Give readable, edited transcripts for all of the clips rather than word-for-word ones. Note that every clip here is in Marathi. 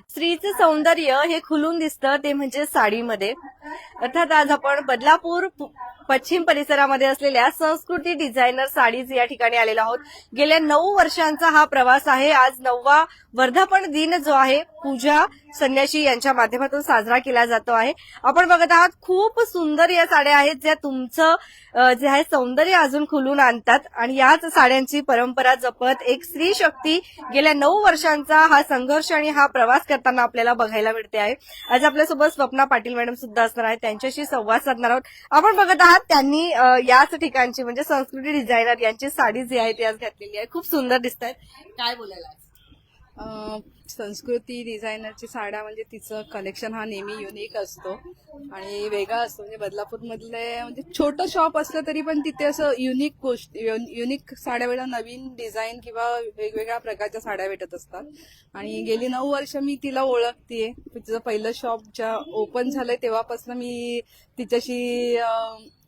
स्त्रीचं सौंदर्य हे खुलून दिसतं ते म्हणजे साडीमध्ये. अर्थात आज आपण बदलापूर पश्चिम परिसरामध्ये असलेल्या संस्कृती डिझायनर साडीज या ठिकाणी आलेलो आहोत. गेल्या 9 वर्षांचा हा प्रवास आहे. आज 9वा वर्धापन दिन जो आहे पूजा संन्याशी यांच्या माध्यमातून साजरा केला जातो आहे. आपण बघत आहात खूप सुंदर या साड्या आहेत ज्या तुमचं जे आहे सौंदर्य अजून खुलून आणतात आणि याच साड्यांची परंपरा जपत एक स्त्री शक्ती गेल्या 9 वर्षांचा हा संघर्ष आणि हा प्रवास करताना आपल्याला बघायला मिळते आहे. आज आपल्यासोबत स्वप्ना पाटील मॅडम सुद्धा असणार आहेत, त्यांच्याशी संवाद साधणार आहोत. आपण बघत आहात त्यांनी याच ठिकाणची म्हणजे संस्कृती डिझायनर यांची साडी जी आहे ती आज घातलेली आहे. खूप सुंदर दिसत आहेत. काय बोलायला संस्कृती डिझायनरची साड्या म्हणजे तिचं कलेक्शन हा नेहमी युनिक असतो आणि वेगळा असतो. म्हणजे बदलापूर मधले म्हणजे छोटं शॉप असलं तरी पण तिथे असं युनिक गोष्ट युनिक साड्या वेळा नवीन डिझाईन किंवा वेगवेगळ्या प्रकारच्या साड्या भेटत असतात. आणि गेली 9 वर्ष मी तिला ओळखतेय. तिचं पहिलं शॉप ज्या ओपन झालंय तेव्हापासून मी तिच्याशी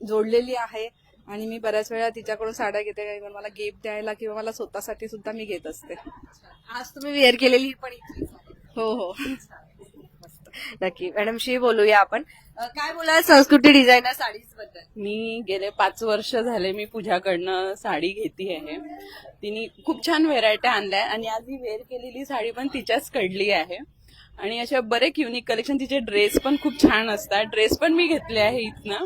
जोडलेली आहे आणि मी बऱ्याच वेळा तिच्याकडून साड्या घेते. मला गिफ्ट द्यायला किंवा मला स्वतःसाठी सुद्धा मी घेत असते. आज तुम्ही वेअर केलेली पण इथली साडी. हो हो नक्की मॅडमशी बोलूया आपण. काय बोलाल संस्कृती डिझायनर साडीज बद्दल? मी गेले 5 वर्ष झाले मी पूजाकडनं साडी घेती आहे. तिने खूप छान व्हेरायटी आणल्या आणि आज ही वेअर केलेली साडी पण तिच्याच कडली आहे. आणि अशा बरेच युनिक कलेक्शन, तिचे ड्रेस पण खूप छान असतात. ड्रेस पण मी घेतले आहे इथनं.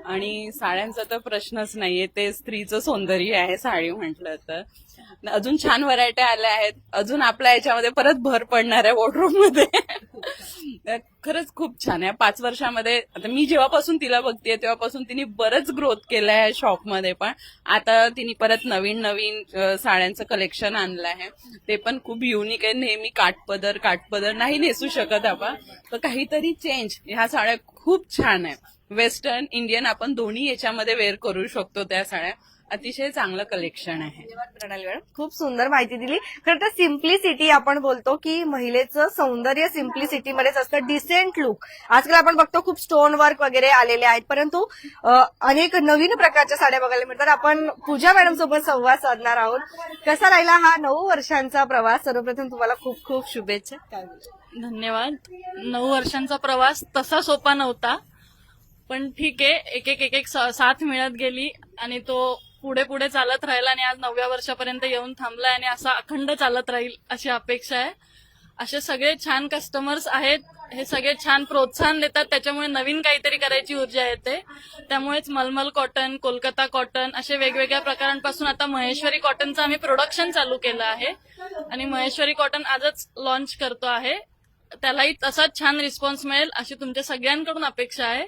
आणि साड्यांचा तर प्रश्नच नाहीये, ते स्त्रीचं सौंदर्य आहे साडी म्हटलं तर. अजून छान व्हरायटी आल्या आहेत. अजून आपल्या याच्यामध्ये परत भर पडणार आहे वॉर्डरोब मध्ये. खरंच खूप छान आहे. 5 वर्षामध्ये आता मी जेव्हापासून तिला बघतेय तेव्हापासून तिने बरंच ग्रोथ केलं आहे शॉपमध्ये पण. आता तिने परत नवीन नवीन साड्यांचं कलेक्शन आणलं आहे. ते पण खूप युनिक आहे. नेहमी काठपदर नाही नेसू शकत आपण, तर काहीतरी चेंज. ह्या साड्या खूप छान आहे. वेस्टर्न इंडियन आपण दोन्ही याच्यामध्ये वेअर करू शकतो. त्या साड्या अतिशय चांगलं कलेक्शन आहे. धन्यवाद प्रणाली मॅडम, खूप सुंदर माहिती दिली. खरं तर सिम्प्लिसिटी आपण बोलतो की महिलेचं सौंदर्य सिम्प्लिसिटीमध्येच असतं. डिसेंट लुक आजकाल आपण बघतो खूप स्टोन वर्क वगैरे आलेले आहेत, परंतु अनेक नवीन प्रकारच्या साड्या बघायला मिळतात. आपण पूजा मॅडम सोबत संवाद साधणार आहोत. कसा राहिला हा 9 वर्षांचा प्रवास? सर्वप्रथम तुम्हाला खूप खूप शुभेच्छा. काय धन्यवाद. 9 वर्षांचा प्रवास तसा सोपा नव्हता, पण ठीक आहे. एक साथ मिळत गेली आणि तो पुढे पुढे चालत राहिला आणि आज 9व्या वर्षापर्यंत येऊन थांबलाय आणि असा अखंड चालत राहील अशी अपेक्षा आहे. असे सगळे छान कस्टमर्स आहेत, हे सगळे छान प्रोत्साहन देतात, त्याच्यामुळे नवीन काहीतरी करायची ऊर्जा येते. त्यामुळेच मलमल कॉटन, कोलकाता कॉटन असे वेगवेगळ्या प्रकारांपासून आता महेश्वरी कॉटनचं आम्ही प्रोडक्शन चालू केलं आहे आणि महेश्वरी कॉटन आजच लॉन्च करतो आहे. त्यालाही तसाच छान रिस्पॉन्स मिळेल अशी तुमच्या सगळ्यांकडून अपेक्षा आहे.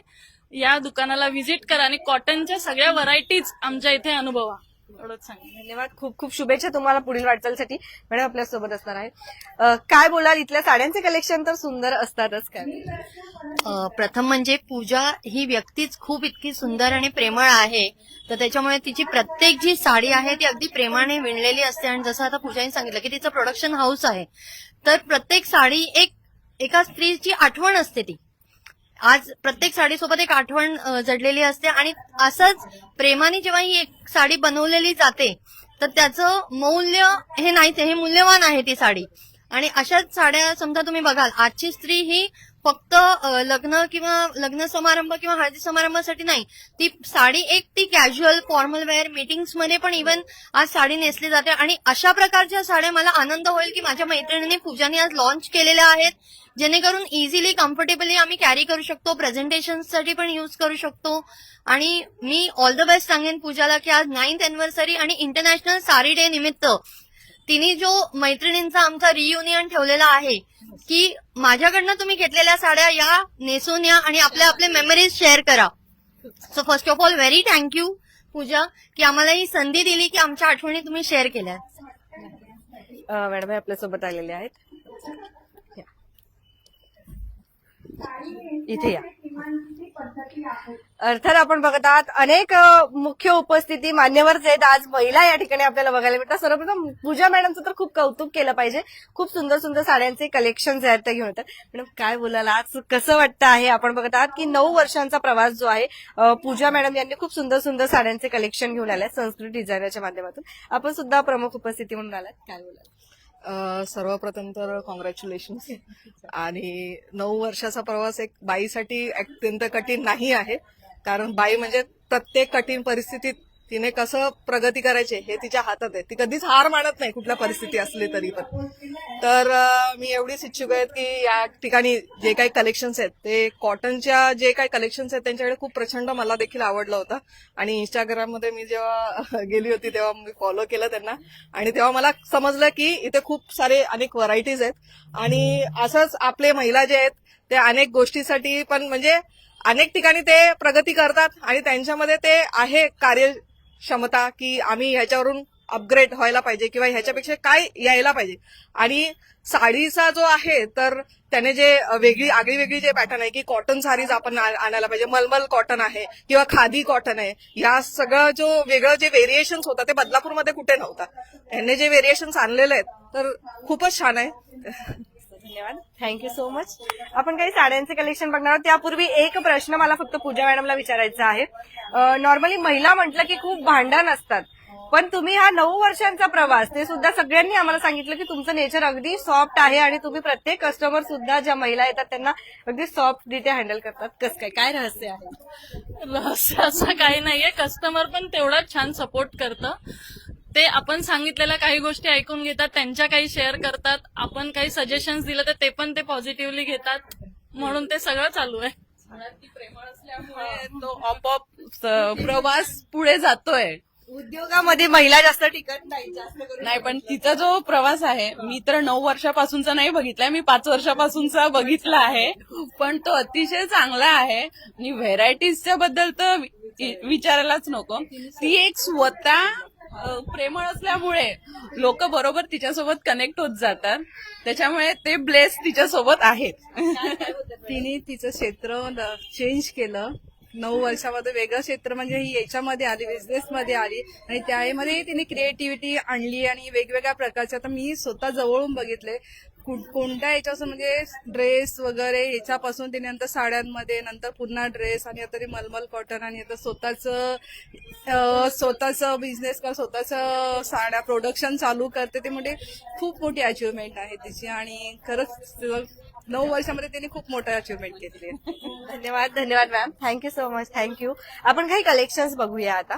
या दुकानाला व्हिजिट करा आणि कॉटनच्या सगळ्या व्हरायटीज आमच्या इथे अनुभवा. एवढंच सांगेन. धन्यवाद, खूप खूप शुभेच्छा तुम्हाला पुढील वाटचालीसाठी. मॅडम आपल्यासोबत असणार आहे. काय बोलाल? इथल्या साड्यांचे कलेक्शन तर सुंदर असतातच. काय प्रथम म्हणजे पूजा ही व्यक्तीच खूप इतकी सुंदर आणि प्रेमळ आहे, तर त्याच्यामुळे तिची प्रत्येक जी साडी आहे ती अगदी प्रेमाने विणलेली असते. आणि जसं आता पूजाने सांगितलं की तिचं प्रोडक्शन हाऊस आहे, तर प्रत्येक साडी एका स्त्रीची आठवण असते. ती आज प्रत्येक साडीसोबत एक आठवण जडलेली असते आणि असंच प्रेमाने जेव्हा ही एक साडी बनवलेली जाते तर त्याचं मौल्य हे नाहीच, हे मूल्यवान आहे ती साडी. आणि अशाच साड्या समजा तुम्ही बघाल, आजची स्त्री ही फक्त लग्न समारंभ किंवा हळदी समारंभासाठी नाही, ती साडी ती कॅज्युअल फॉर्मल वेअर मीटिंग्स मध्ये पण इव्हन आज साडी नेसली जाते. आणि अशा प्रकारच्या साड्या मला आनंद होईल की माझ्या मैत्रिणींनी पूजाने आज लॉन्च केलेल्या आहेत, जेणेकरून इझिली कम्फर्टेबली आम्ही कॅरी करू शकतो, प्रेझेंटेशनसाठी पण युज करू शकतो. आणि मी ऑल द बेस्ट सांगेन पूजाला की आज 9th अॅनिव्हर्सरी आणि इंटरनॅशनल साडी डे निमित्त तिने जो मैत्रिणींचा आमचा रियुनियन ठेवलेला आहे की माझ्याकडनं तुम्ही घेतलेल्या साड्या या नेसून या आणि आपले मेमरीज शेअर करा. So first of all very thank you Pooja की आम्हाला ही संधी दिली की आमच्या आठवणी तुम्ही शेअर केल्या. मॅडम आपल्यासोबत आलेले आहेत. इथे या. अर्थात आपण बघत आहात अनेक मुख्य उपस्थिती मान्यवर जे आहेत आज महिला या ठिकाणी आपल्याला बघायला मिळतात. सर्वप्रथम पूजा मॅडमचं तर खूप कौतुक केलं पाहिजे. खूप सुंदर सुंदर साड्यांचे कलेक्शन जे आहेत ते घेऊन येतात. मॅडम काय बोलाल, आज कसं वाटतं आहे? आपण बघत आहात की 9 वर्षांचा प्रवास जो आहे पूजा मॅडम यांनी खूप सुंदर सुंदर साड्यांचे कलेक्शन घेऊन आले संस्कृती डिझायनरच्या माध्यमातून. आपण सुद्धा प्रमुख उपस्थिती म्हणून आलात. काय बोलाल? सर्वप्रथम तर कॉंग्रॅच्युलेशन. आणि 9 वर्षाचा प्रवास एक बाईसाठी अत्यंत कठीण नाही आहे, कारण बाई म्हणजे प्रत्येक कठीण परिस्थितीत तिने कसं प्रगती करायची हे तिच्या हातात आहे. ती कधीच हार मानत नाही कुठल्या परिस्थिती असली तरी पण. तर मी एवढीच इच्छुक आहेत की या ठिकाणी जे काही कलेक्शन्स आहेत ते कॉटनच्या जे काही कलेक्शन्स आहेत त्यांच्याकडे खूप प्रचंड मला देखील आवडलं होतं. आणि इंस्टाग्राममध्ये मी जेव्हा गेली होती तेव्हा मी फॉलो केलं त्यांना, आणि तेव्हा मला समजलं की इथे खूप सारे अनेक व्हरायटीज आहेत. आणि असंच आपले महिला जे आहेत ते अनेक गोष्टीसाठी पण म्हणजे अनेक ठिकाणी ते प्रगती करतात आणि त्यांच्यामध्ये ते आहे कार्यक्षमता की आम्ही ह्याच्यावरून अपग्रेड व्हायला पाहिजे किंवा ह्याच्यापेक्षा काय यायला पाहिजे. आणि साडीचा जो आहे तर त्याने जे आगळी वेगळी जे पॅटर्न आहे की कॉटन साडीज आपण आणायला पाहिजे, मलमल कॉटन आहे किंवा खादी कॉटन आहे, या सगळं जो वेगळं जे व्हेरिएशन्स होतं ते बदलापूरमध्ये कुठे नव्हता. त्यांनी जे व्हेरिएशन्स आणलेले आहेत तर खूपच छान आहे. धन्यवाद, थँक्यू सो मच. आपण काही साड्यांचे कलेक्शन बघणार आहोत. त्यापूर्वी एक प्रश्न मला फक्त पूजा मॅडमला विचारायचा आहे. नॉर्मली महिला म्हटलं की खूप भांडण असतात, पण तुम्ही हा 9 वर्षांचा प्रवास ते सुद्धा सगळ्यांनी आम्हाला सांगितलं की तुमचं नेचर अगदी सॉफ्ट आहे आणि तुम्ही प्रत्येक कस्टमर सुद्धा ज्या महिला येतात त्यांना अगदी सॉफ्टरित्या हँडल करतात. कसं काय रहस्य आहे? रहस्य असं काही नाहीये, कस्टमर पण तेवढाच छान सपोर्ट करतं. ते आपण सांगितलेल्या काही गोष्टी ऐकून घेतात, त्यांच्या काही शेअर करतात, आपण काही सजेशन्स दिलं तर ते पण ते पॉझिटिव्हली घेतात, म्हणून ते सगळं चालू आहे. ती प्रेमळ असल्यामुळे तो आपोआप प्रवास पुढे जातोय. उद्योगामध्ये महिला जास्त टिकत नाही, जास्त करून नाही, पण तिचा जो प्रवास आहे मी तर 9 वर्षापासूनचा नाही बघितलाय, मी 5 वर्षापासूनचा बघितला आहे, पण तो अतिशय चांगला आहे. आणि व्हेरायटीजच्या बद्दल तर विचारायलाच नको. ती एक स्वतः प्रेमळ असल्यामुळे लोक बरोबर तिच्यासोबत कनेक्ट होत जातात, त्याच्यामुळे ते ब्लेस तिच्यासोबत आहेत. तिने तिचं क्षेत्र चेंज केलं. 9 वर्षामध्ये वेगळं क्षेत्र म्हणजे ही याच्यामध्ये आली, बिझनेसमध्ये आली, आणि त्यामध्ये तिने क्रिएटिव्हिटी आणली आणि वेगवेगळ्या प्रकारचे आता मी स्वतः जवळून बघितले कोणत्या याच्यापासून म्हणजे ड्रेस वगैरे ह्याच्यापासून तिने नंतर साड्यांमध्ये, नंतर पुन्हा ड्रेस, आणि आता ती मलमल कॉटन, आणि आता स्वतःचं बिझनेस कर, स्वतःचं साड्या प्रोडक्शन चालू करते. ते म्हणजे खूप मोठी अचिव्हमेंट आहे तिची, आणि खरंच 9 वर्षामध्ये तिने खूप मोठं अचिव्हमेंट घेतली. धन्यवाद, धन्यवाद ma'am, thank you so much, thank you. आपण काही कलेक्शन्स बघूया आता.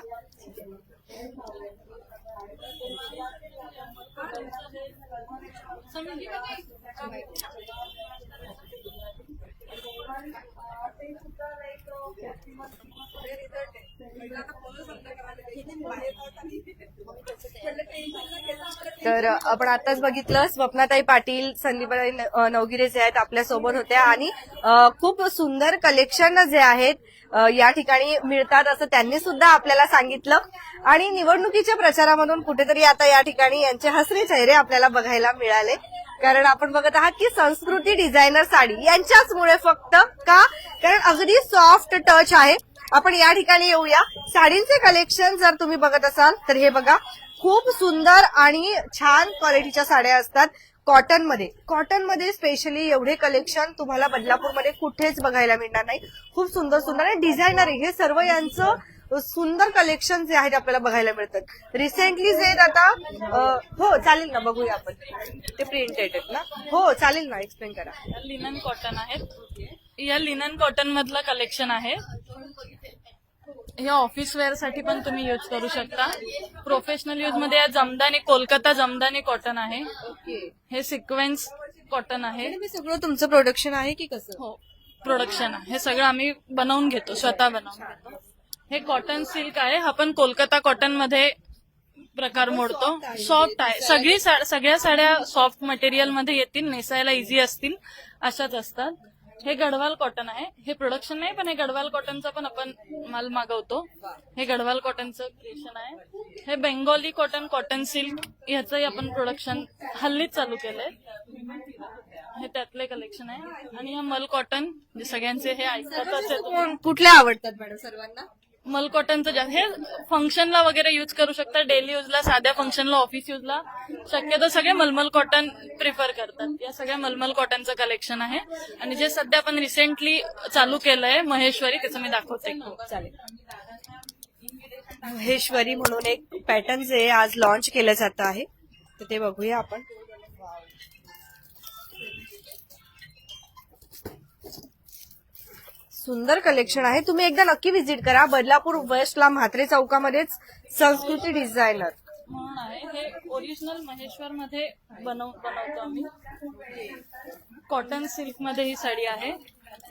तर आपण आताच बघितलं स्वप्नाताई पाटील, संदीपाताई नवगिरे जे आहेत आपल्या सोबत होत्या, आणि खूप सुंदर कलेक्शन जे आहेत या ठिकाणी मिळतात असं त्यांनी सुद्धा आपल्याला सांगितलं. आणि निवडणुकीच्या प्रचारामधून कुठेतरी आता या ठिकाणी यांचे हसरे चेहरे आपल्याला बघायला मिळाले, कारण आपण बघत आहात की संस्कृती डिझायनर साडी यांच्याचमुळे फक्त का, कारण अगदी सॉफ्ट टच आहे. आपण या ठिकाणी येऊया. साडींचे कलेक्शन जर तुम्ही बघत असाल तर हे बघा, खूप सुंदर आणि छान क्वालिटीच्या साड्या असतात कॉटनमध्ये स्पेशली एवढे कलेक्शन तुम्हाला बदलापूरमध्ये कुठेच बघायला मिळणार नाही. खूप सुंदर सुंदर आणि डिझायनर हे सर्व यांचं सुंदर कलेक्शन जे आहेत आपल्याला बघायला मिळतात. रिसेंटली जे आता हो चालेल ना, बघूया आपण. ते प्रिंटेड आहेत ना? हो चालेल ना, एक्सप्लेन करा. लिनन कॉटन आहेत, या लिनन कॉटन मधलं कलेक्शन आहे. हे ऑफिस वेअर साठी पण तुम्ही यूज करू शकता. प्रोफेशनल यूज मध्ये जमदानी, कोलकाता जमदानी कॉटन आहे. हे सिक्वेन्स कॉटन आहे. हे सगळं तुमचं प्रोडक्शन आहे की कसं? हो, प्रोडक्शन आहे. हे सगळं आम्ही बनवून घेतो, स्वतः बनवून घेतो. हे कॉटन सिल्क आहे, हा पण कोलकाता कॉटन मध्ये प्रकार मोडतो. सॉफ्ट आहे, सगळ्या साड्या सॉफ्ट मटेरियल मध्ये येतील, नेसायला इझी असतील अशाच असतात. हे गढवाल कॉटन आहे. हे प्रोडक्शन नाही, पण हे गढवाल कॉटनचा पण आपण माल मागवतो. हे गढवाल कॉटनचं क्रिएशन आहे. हे बेंगॉली कॉटन, कॉटन सिल्क ह्याचंही आपण प्रोडक्शन हल्लीच चालू केलंय. हे त्यातले कलेक्शन आहे. आणि हे मल कॉटन जे सगळ्यांचे हे ऐकतातच आहे. कुठल्या आवडतात मॅडम सर्वांना? मल कॉटनचं जास्त, हे फंक्शनला वगैरे यूज करू शकता, डेली यूजला, साध्या फंक्शनला, ऑफिस यूजला शक्यतो सगळे मलमल कॉटन प्रिफर करतात. या सगळ्या मलमल कॉटनचं कलेक्शन आहे. आणि जे सध्या आपण रिसेंटली चालू केलंय महेश्वरी, त्याचं मी दाखवते. चालेल. महेश्वरी म्हणून एक पॅटर्न जे आज लॉन्च केलं जात आहे, तर ते बघूया आपण. सुंदर कलेक्शन आहे. तुम्ही एकदा नक्की व्हिजिट करा. बदलापूर वेस्टला म्हात्रे चौकामध्येच संस्कृती डिझायनर. म्हणून आहे हे ओरिजिनल महेश्वर मध्ये बनवतो आम्ही. कॉटन सिल्क मध्ये ही साडी आहे.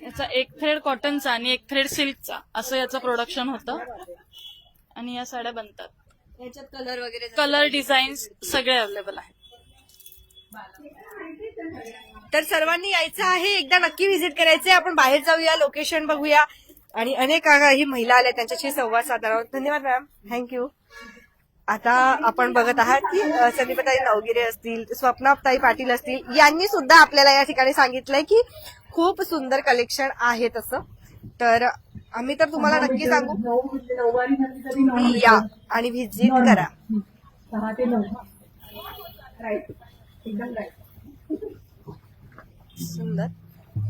याचा एक थ्रेड कॉटनचा आणि एक थ्रेड सिल्कचा असं याचं प्रोडक्शन होतं आणि या साड्या बनतात. याच्यात कलर वगैरे कलर डिझाईन्स सगळे अवेलेबल आहेत. तर सर्वांनी यायचं आहे. एकदा नक्की व्हिजिट करायचंय. आपण बाहेर जाऊया, लोकेशन बघूया आणि अनेक काही महिला आल्या त्यांच्याशी संवाद साधणार आहोत. धन्यवाद मॅम, थँक्यू. आता आपण बघत आहात की संदीपताई नवगिरे असतील, स्वप्नाताई पाटील असतील, यांनी सुद्धा आपल्याला या ठिकाणी सांगितलंय की खूप सुंदर कलेक्शन आहे तसं. तर आम्ही तर तुम्हाला नक्की सांगू, तुम्ही या आणि व्हिजिट करा. सुंदर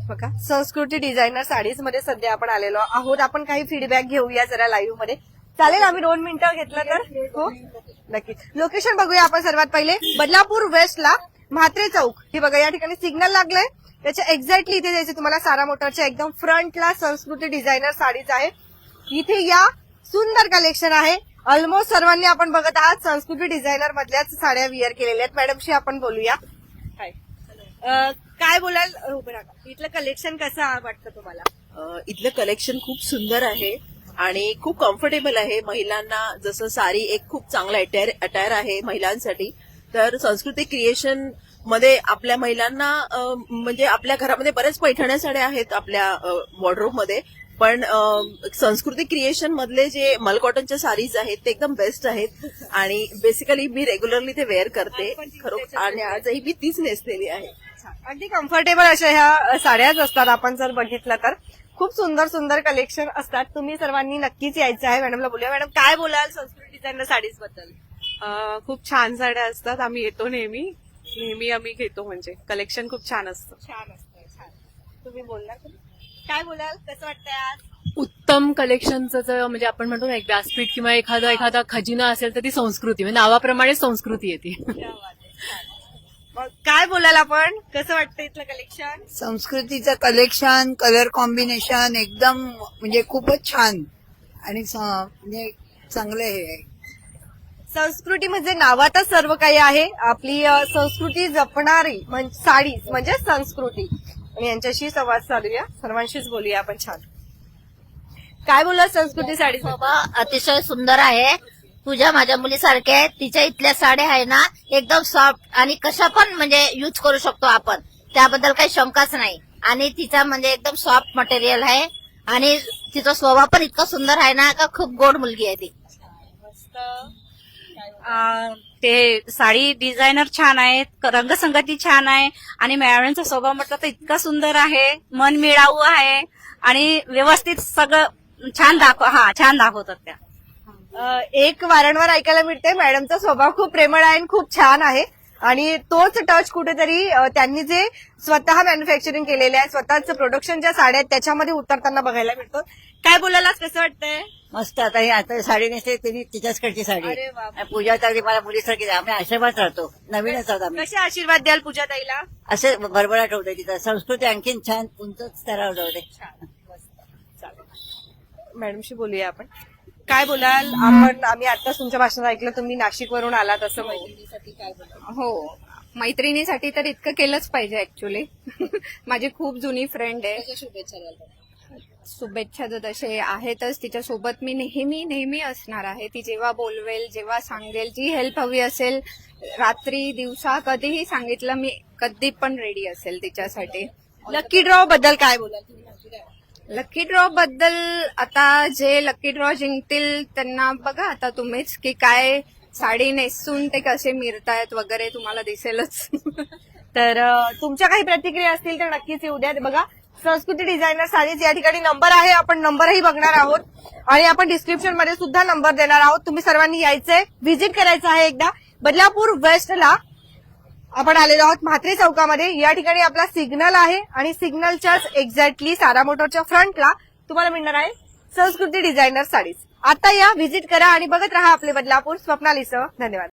बघा, संस्कृती डिझायनर साडीज मध्ये सध्या आपण आलेलो आहोत. आपण काही फीडबॅक घेऊया जरा लाईव्ह मध्ये. चालेल, आम्ही 2 मिनिटं घेतलं तर? हो नक्की. लोकेशन बघूया आपण सर्वात पहिले. बदलापूर वेस्टला म्हात्रे चौक, हे बघा या ठिकाणी सिग्नल लागलंय. त्याच्या एक्झॅक्टली इथे द्यायचे तुम्हाला सारा मोटरच्या एकदम फ्रंटला संस्कृती डिझायनर साडीज आहे. इथे या, सुंदर कलेक्शन आहे. ऑलमोस्ट सर्वांनी आपण बघत आहात संस्कृती डिझायनर मधल्याच साड्या विअर केलेल्या आहेत. मॅडमशी आपण बोलूया. काय बोलाल, उभं राहा. इथलं कलेक्शन कसं वाटतं तुम्हाला? इथलं कलेक्शन खूप सुंदर आहे आणि खूप कम्फर्टेबल आहे. महिलांना जसं साडी एक खूप चांगला अटायर आहे महिलांसाठी, तर संस्कृती क्रिएशन मध्ये आपल्या महिलांना म्हणजे आपल्या घरामध्ये बऱ्याच पैठण्या साड्या आहेत आपल्या वॉर्डरोब मध्ये, पण संस्कृती क्रिएशन मधले जे मल कॉटनच्या साडीज आहेत ते एकदम बेस्ट आहेत आणि बेसिकली मी रेग्युलरली ते वेअर करते खरोखर, आणि आजही मी तीच नेसलेली आहे. अगदी कम्फर्टेबल अशा ह्या साड्याच असतात. आपण जर बघितलं तर खूप सुंदर सुंदर कलेक्शन असतात. तुम्ही सर्वांनी नक्कीच यायचं आहे. मॅडमला बोलूया. मॅडम काय बोलाल संस्कृती डिझायनर साडीज बद्दल? खूप छान साड्या असतात. आम्ही येतो नेहमी आम्ही घेतो. म्हणजे कलेक्शन खूप छान असतं. छान असतं, छान. तुम्ही बोलणार, काय बोलाल, कसं वाटतंय आज? उत्तम कलेक्शनचं म्हणजे आपण म्हणतो ना, एक व्यासपीठ किंवा एखादा खजिना असेल तर ती संस्कृती, म्हणजे नावाप्रमाणे संस्कृती येते. मग काय बोलाल आपण, कसं वाटतं इथलं कलेक्शन? संस्कृतीचं कलेक्शन, कलर कॉम्बिनेशन एकदम म्हणजे खूपच छान आणि म्हणजे चांगलं हे. संस्कृती म्हणजे नावातच सर्व काही आहे. आपली संस्कृती जपणारी साडी म्हणजे संस्कृती. आणि यांच्याशी संवाद साधूया, सर्वांशीच बोलूया आपण. छान, काय बोला संस्कृती साडी? बाबा अतिशय सुंदर आहे. पूजा माझ्या मुलीसारखे आहे. तिच्या इथल्या साड्या आहे ना एकदम सॉफ्ट आणि कशा पण म्हणजे यूज करू शकतो आपण, त्याबद्दल काही शंकाच नाही. आणि तिचा म्हणजे एकदम सॉफ्ट मटेरियल आहे आणि तिचा स्वभाव पण इतका सुंदर आहे ना का खूप गोड मुलगी आहे ती. ते साडी डिझायनर छान आहेत, रंगसंगती छान आहे आणि मॅडमचा स्वभाव म्हटलं तर इतका सुंदर आहे, मन मिळावू आहे आणि व्यवस्थित सगळं छान दाखवतात त्या. एक वारंवार ऐकायला मिळते, मॅडमचा स्वभाव खूप प्रेमळ आहे आणि खूप छान आहे. आणि तोच टच कुठेतरी त्यांनी जे स्वतः मॅन्युफॅक्चरिंग केलेले आहे, स्वतःच प्रोडक्शन ज्या साड्या आहेत त्याच्यामध्ये उतरताना बघायला मिळतो. काय बोलायला, कसं वाटतंय? मस्त. आता साडी नेसते तिने तिच्याचकडची साडी. अरे वा. पूजा ताई मला मुलीसारखी आम्ही आशीर्वाद राहतो. नवीनच आहोत आम्ही. कसे आशीर्वाद द्याल पूजा ताईला? असे भरभराट होते तिथं. संस्कृती आणखीन छान उंच स्तरावर जाऊ दे. मॅडमशी बोलूया आपण. काय बोलाल आपण? आम्ही आताच तुमच्या भाषणात ऐकलं, तुम्ही नाशिकवरून आलात, असं मैत्रिणीसाठी काय बोलाल? हो, मैत्रिणीसाठी तर इतकं केलंच पाहिजे ऍक्च्युली. माझी खूप जुनी फ्रेंड आहे. शुभेच्छा तर तसे आहेतच. तिच्यासोबत मी नेहमी असणार आहे. ती जेव्हा बोलवेल, जेव्हा सांगेल, जी हेल्प हवी असेल, रात्री दिवसा कधीही सांगितलं, मी कधी पण रेडी असेल तिच्यासाठी. लकी ड्रॉ बद्दल काय बोलाल? लकी ड्रॉ बद्दल आता जे लकी ड्रॉ जिंकतील त्यांना बघा आता तुम्हीच की काय साडी नेसून ते कसे मिरतायत वगैरे तुम्हाला दिसेलच. तर तुमच्या काही प्रतिक्रिया असतील तर नक्कीच येऊ द्या. बघा, संस्कृती डिझायनर साडीज या ठिकाणी नंबर आहे, आपण नंबरही बघणार आहोत आणि आपण डिस्क्रिप्शन मध्ये सुद्धा नंबर देणार आहोत. तुम्ही सर्वांनी यायचंय, व्हिजिट करायचं आहे एकदा. बदलापूर वेस्टला आपण आलेलो आहोत म्हात्रे चौकामध्ये. या ठिकाणी आपला सिग्नल आहे आणि सिग्नलच्याच एक्झॅक्टली सारा मोटरच्या फ्रंटला तुम्हाला मिळणार आहे संस्कृती डिझायनर साडीज. आता या, व्हिजिट करा आणि बघत राहा आपले बदलापूर. स्वप्नालीसह धन्यवाद.